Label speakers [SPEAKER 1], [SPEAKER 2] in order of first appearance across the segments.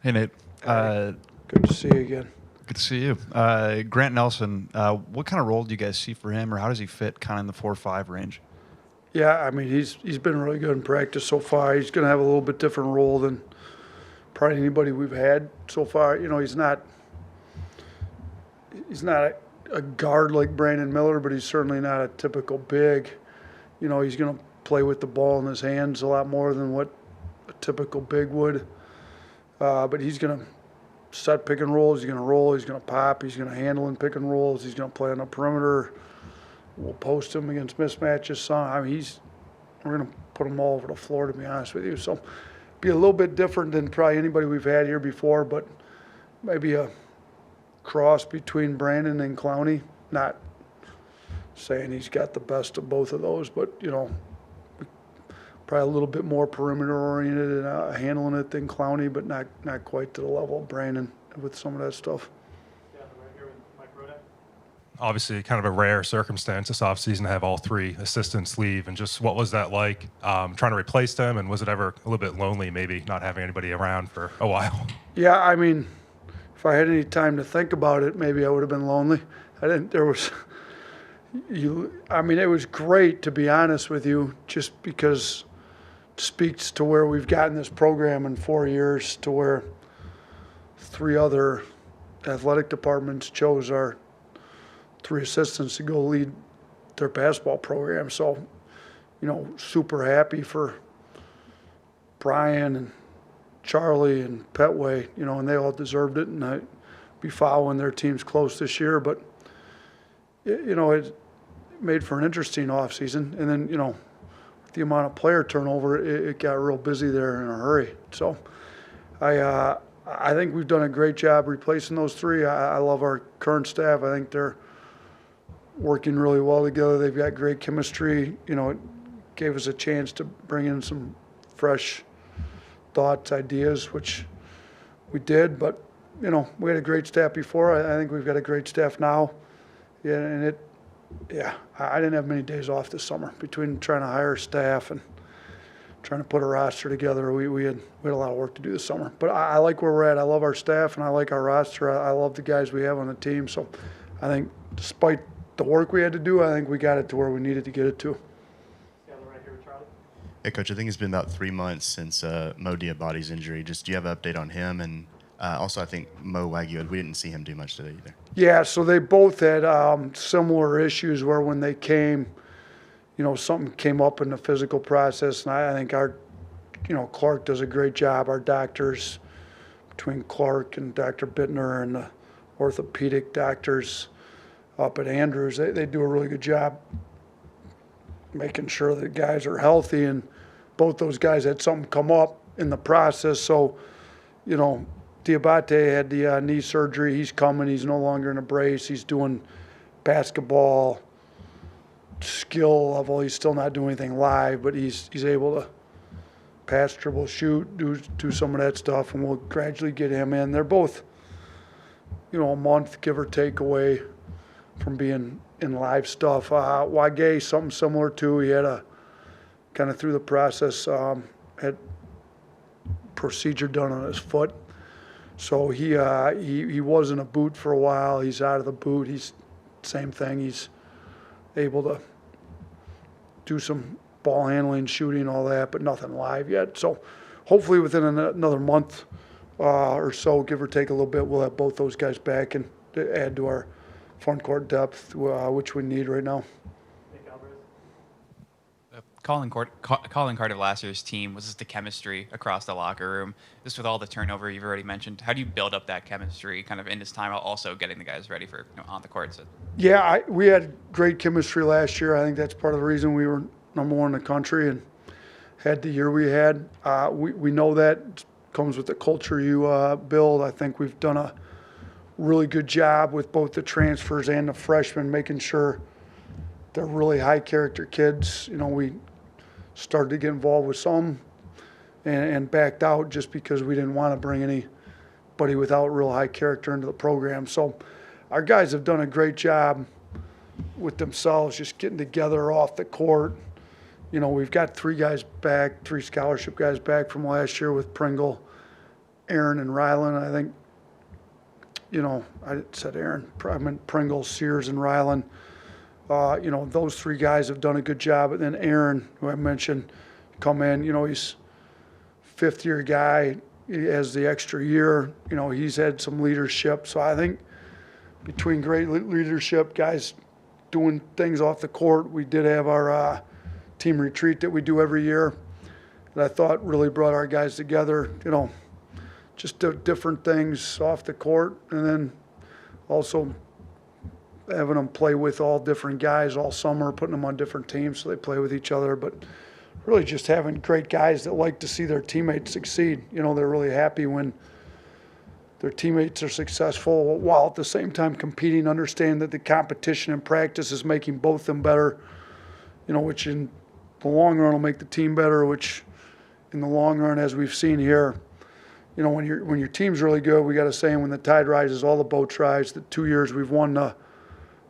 [SPEAKER 1] Hey, Nate.
[SPEAKER 2] Good to see you again.
[SPEAKER 1] Good to see you. Grant Nelson, what kind of role do you guys see for him, or how does he fit kind of in the 4-5 range?
[SPEAKER 2] Yeah, I mean he's been really good in practice so far. He's going to have a little bit different role than probably anybody we've had so far. You know, he's not a guard like Brandon Miller, but he's certainly not a typical big. You know, he's going to play with the ball in his hands a lot more than what a typical big would. But he's going to set pick and rolls. He's going to roll. He's going to pop. He's going to handle in pick and rolls. He's going to play on the perimeter. We'll post him against mismatches. Some, I mean, we're going to put him all over the floor, to be honest with you. So, be a little bit different than probably anybody we've had here before, but maybe a cross between Brandon and Clowney. Not saying he's got the best of both of those, but you know, probably a little bit more perimeter oriented and handling it than Clowney, but not quite to the level of Brandon with some of that stuff.
[SPEAKER 3] Obviously, kind of a rare circumstance this offseason to have all three assistants leave. And just what was that like trying to replace them? And was it ever a little bit lonely, maybe not having anybody around for a while?
[SPEAKER 2] Yeah, I mean, if I had any time to think about it, maybe I would have been lonely. I didn't. There was, I mean, it was great, to be honest with you, just because it speaks to where we've gotten this program in 4 years, to where 3 other athletic departments chose our 3 assistants to go lead their basketball program. So, you know, super happy for Brian and Charlie and Petway, you know, and they all deserved it. And I'd be following their teams close this year. But, you know, it made for an interesting offseason. And then, you know, with the amount of player turnover, it got real busy there in a hurry. So I think we've done a great job replacing those 3. I love our current staff. I think they're working really well together. They've got great chemistry. You know, it gave us a chance to bring in some fresh thoughts, ideas, which we did. But, you know, we had a great staff before. I think we've got a great staff now. Yeah, and I didn't have many days off this summer between trying to hire staff and trying to put a roster together. We had a lot of work to do this summer. But I like where we're at. I love our staff and I like our roster. I love the guys we have on the team. So I think despite the work we had to do, I think we got it to where we needed to get it to.
[SPEAKER 4] Hey, Coach, I think it's been about 3 months since Mo Diabate's injury. Just do you have an update on him? And also, I think Mo Wagyu, we didn't see him do much today either.
[SPEAKER 2] Yeah, so they both had similar issues where when they came, you know, something came up in the physical process. And I think Clark does a great job. Our doctors, between Clark and Dr. Bittner and the orthopedic doctors up at Andrews, they do a really good job making sure that guys are healthy, and both those guys had something come up in the process. So, you know, Diabate had the knee surgery. He's coming. He's no longer in a brace. He's doing basketball skill level. He's still not doing anything live, but he's able to pass, dribble, shoot, do some of that stuff, and we'll gradually get him in. They're both, you know, a month, give or take, away from being in live stuff. Wage, something similar too. He had a kind of through the process, had procedure done on his foot. So he was in a boot for a while. He's out of the boot. He's same thing. He's able to do some ball handling, shooting, all that, but nothing live yet. So hopefully within another month or so, give or take a little bit, we'll have both those guys back and add to our front court depth, which we need right now.
[SPEAKER 5] Calling card of last year's team was just the chemistry across the locker room. Just with all the turnover you've already mentioned, how do you build up that chemistry kind of in this time while also getting the guys ready for, you know, on the court?
[SPEAKER 2] Yeah, we had great chemistry last year. I think that's part of the reason we were number 1 in the country and had the year we had. We know that comes with the culture you build. I think we've done a really good job with both the transfers and the freshmen, making sure they're really high character kids. You know, we started to get involved with some and backed out just because we didn't want to bring anybody without real high character into the program. So our guys have done a great job with themselves, just getting together off the court. You know, we've got 3 guys back, 3 scholarship guys back from last year with Pringle Aaron and Rylan. I think, I said Aaron. I meant Pringles, Sears, and Rylan. Those three guys have done a good job. And then Aaron, who I mentioned, come in. He's fifth-year guy. He has the extra year. He's had some leadership. So I think between great leadership, guys doing things off the court, we did have our team retreat that we do every year that I thought really brought our guys together. Just different things off the court, and then also having them play with all different guys all summer, putting them on different teams so they play with each other. But really just having great guys that like to see their teammates succeed. They're really happy when their teammates are successful while at the same time competing, understand that the competition and practice is making both them better, which in the long run will make the team better, which in the long run, as we've seen here, when your team's really good, we got a saying, when the tide rises, all the boats rise. The 2 years we've won the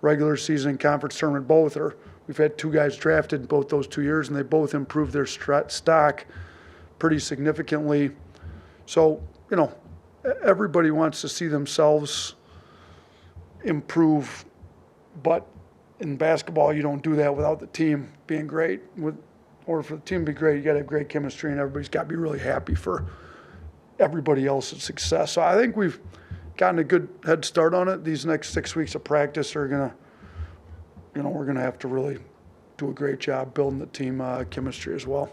[SPEAKER 2] regular season and conference tournament both, or we've had two guys drafted in both those 2 years, and they both improved their stock pretty significantly. So, everybody wants to see themselves improve, but in basketball, you don't do that without the team being great. Or for the team to be great, you got to have great chemistry, and everybody's got to be really happy for everybody else's success. So I think we've gotten a good head start on it. These next 6 weeks of practice are we're gonna have to really do a great job building the team chemistry as well.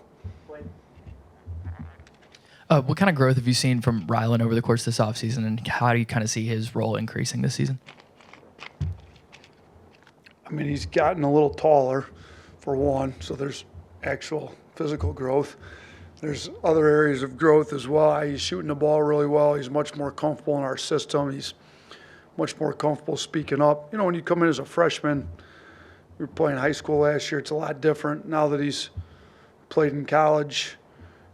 [SPEAKER 6] What kind of growth have you seen from Rylan over the course of this offseason, and how do you kind of see his role increasing this season?
[SPEAKER 2] I mean, he's gotten a little taller, for one, so there's actual physical growth. There's other areas of growth as well. He's shooting the ball really well. He's much more comfortable in our system. He's much more comfortable speaking up. When you come in as a freshman, we were playing high school last year, it's a lot different. Now that he's played in college,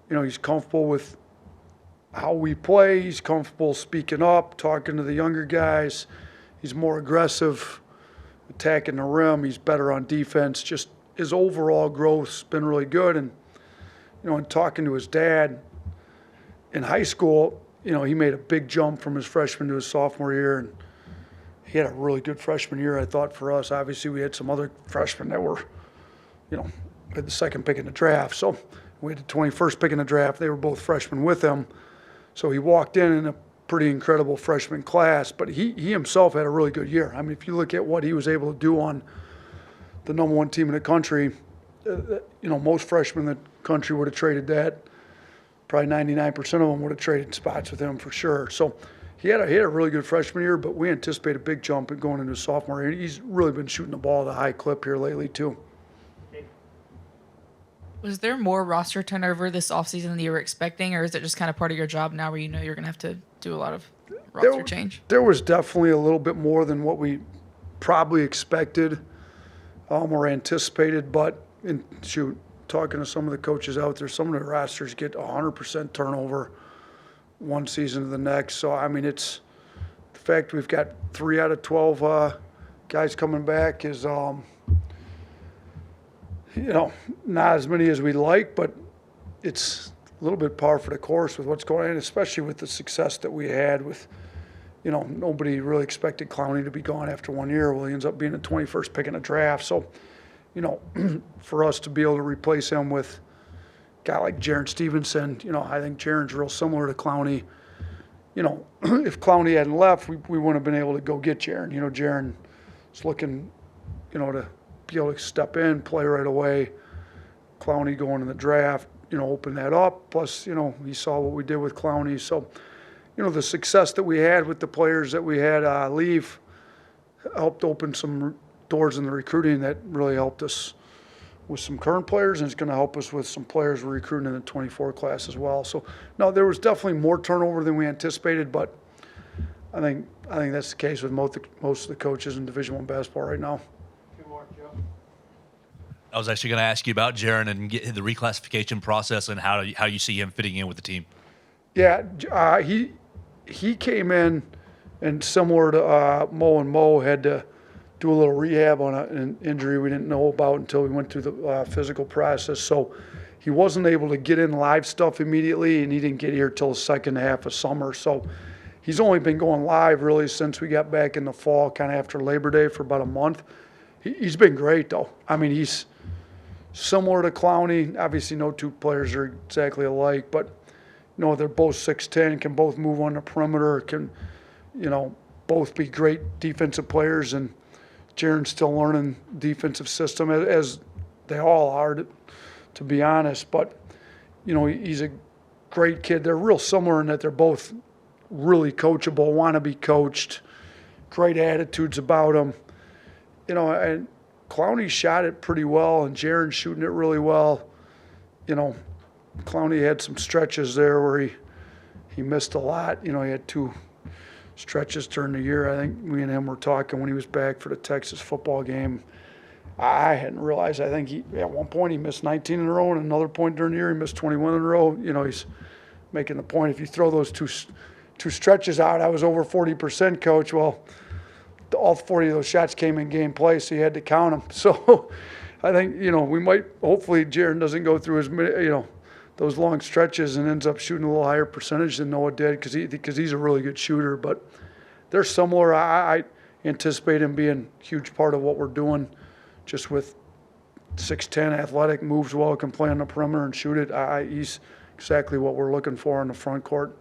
[SPEAKER 2] he's comfortable with how we play. He's comfortable speaking up, talking to the younger guys. He's more aggressive, attacking the rim. He's better on defense. Just his overall growth's been really good. And, in talking to his dad in high school, he made a big jump from his freshman to his sophomore year. And he had a really good freshman year, I thought, for us. Obviously, we had some other freshmen that were, had the second pick in the draft. So we had the 21st pick in the draft. They were both freshmen with him. So he walked in a pretty incredible freshman class. But he himself had a really good year. I mean, if you look at what he was able to do on the number one team in the country, most freshmen in the country would have traded that. Probably 99% of them would have traded spots with him for sure. So he had a really good freshman year, but we anticipate a big jump going into his sophomore year. He's really been shooting the ball at a high clip here lately too.
[SPEAKER 7] Was there more roster turnover this offseason than you were expecting, or is it just kind of part of your job now where you're going to have to do a lot of roster change?
[SPEAKER 2] There was definitely a little bit more than what we probably expected or anticipated, but talking to some of the coaches out there, some of the rosters get 100% turnover one season to the next. So, I mean, it's the fact we've got 3 out of 12 guys coming back is, not as many as we'd like, but it's a little bit par for the course with what's going on, especially with the success that we had with, nobody really expected Clowney to be gone after 1 year. Well, he ends up being the 21st pick in the draft. So, for us to be able to replace him with a guy like Jaron Stevenson, I think Jaron's real similar to Clowney. If Clowney hadn't left, we wouldn't have been able to go get Jaron. Jaron is looking, to be able to step in, play right away. Clowney going in the draft, open that up. Plus, he saw what we did with Clowney. So, the success that we had with the players that we had leave helped open some doors in the recruiting that really helped us with some current players, and it's going to help us with some players we're recruiting in the 24 class as well. So, no, there was definitely more turnover than we anticipated, but I think that's the case with most of the coaches in Division I basketball right now.
[SPEAKER 8] I was actually going to ask you about Jaron and get the reclassification process and how you see him fitting in with the team.
[SPEAKER 2] Yeah, he came in, and similar to Mo had to do a little rehab on an injury we didn't know about until we went through the physical process. So he wasn't able to get in live stuff immediately, and he didn't get here till the second half of summer. So he's only been going live really since we got back in the fall, kind of after Labor Day for about a month. He's been great though. I mean, he's similar to Clowney. Obviously, no two players are exactly alike, but they're both 6'10", can both move on the perimeter, can both be great defensive players, and Jaren's still learning defensive system as they all are, to be honest. But he's a great kid. They're real similar in that they're both really coachable, want to be coached, great attitudes about them. And Clowney shot it pretty well, and Jaren's shooting it really well. Clowney had some stretches there where he missed a lot. He had 2 stretches during the year. I think me and him were talking when he was back for the Texas football game. I hadn't realized. I think at one point he missed 19 in a row, and another point during the year he missed 21 in a row. He's making the point, if you throw those two stretches out, I was over 40%, coach. Well, all 40 of those shots came in game play, so you had to count them. So I think, we might, hopefully Jaren doesn't go through as many, those long stretches and ends up shooting a little higher percentage than Noah did because he's a really good shooter. But they're similar. I anticipate him being a huge part of what we're doing, just with 6'10", athletic, moves well, can play on the perimeter and shoot it. He's exactly what we're looking for in the front court.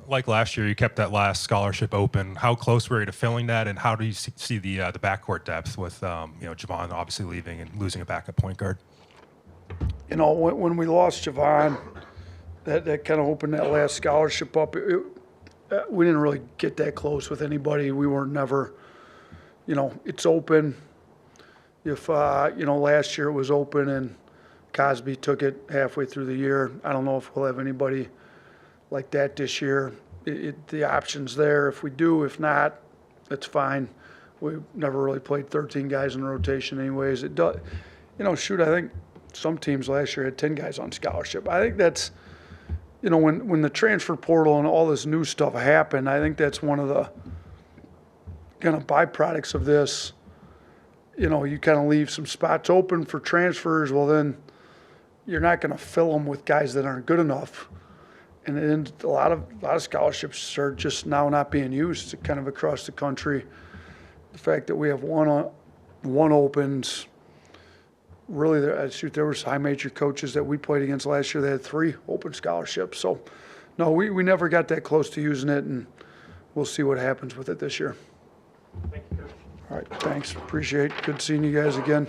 [SPEAKER 3] Like last year, you kept that last scholarship open. How close were you to filling that, and how do you see the backcourt depth with Javon obviously leaving and losing a backup point guard?
[SPEAKER 2] When we lost Javon, that kind of opened that last scholarship up. We didn't really get that close with anybody. We were never, it's open. If, last year it was open and Cosby took it halfway through the year. I don't know if we'll have anybody like that this year. The option's there if we do. If not, it's fine. We've never really played 13 guys in a rotation anyways. It does, I think some teams last year had 10 guys on scholarship. I think that's, when the transfer portal and all this new stuff happened, I think that's one of the kind of byproducts of this. You kind of leave some spots open for transfers. Well, then you're not going to fill them with guys that aren't good enough. And then a lot of scholarships are just now not being used kind of across the country. The fact that we have one opens, really, there was high major coaches that we played against last year that had 3 open scholarships. So, no, we never got that close to using it, and we'll see what happens with it this year.
[SPEAKER 9] Thank you, Coach.
[SPEAKER 2] All right, thanks. Appreciate it. Good seeing you guys again.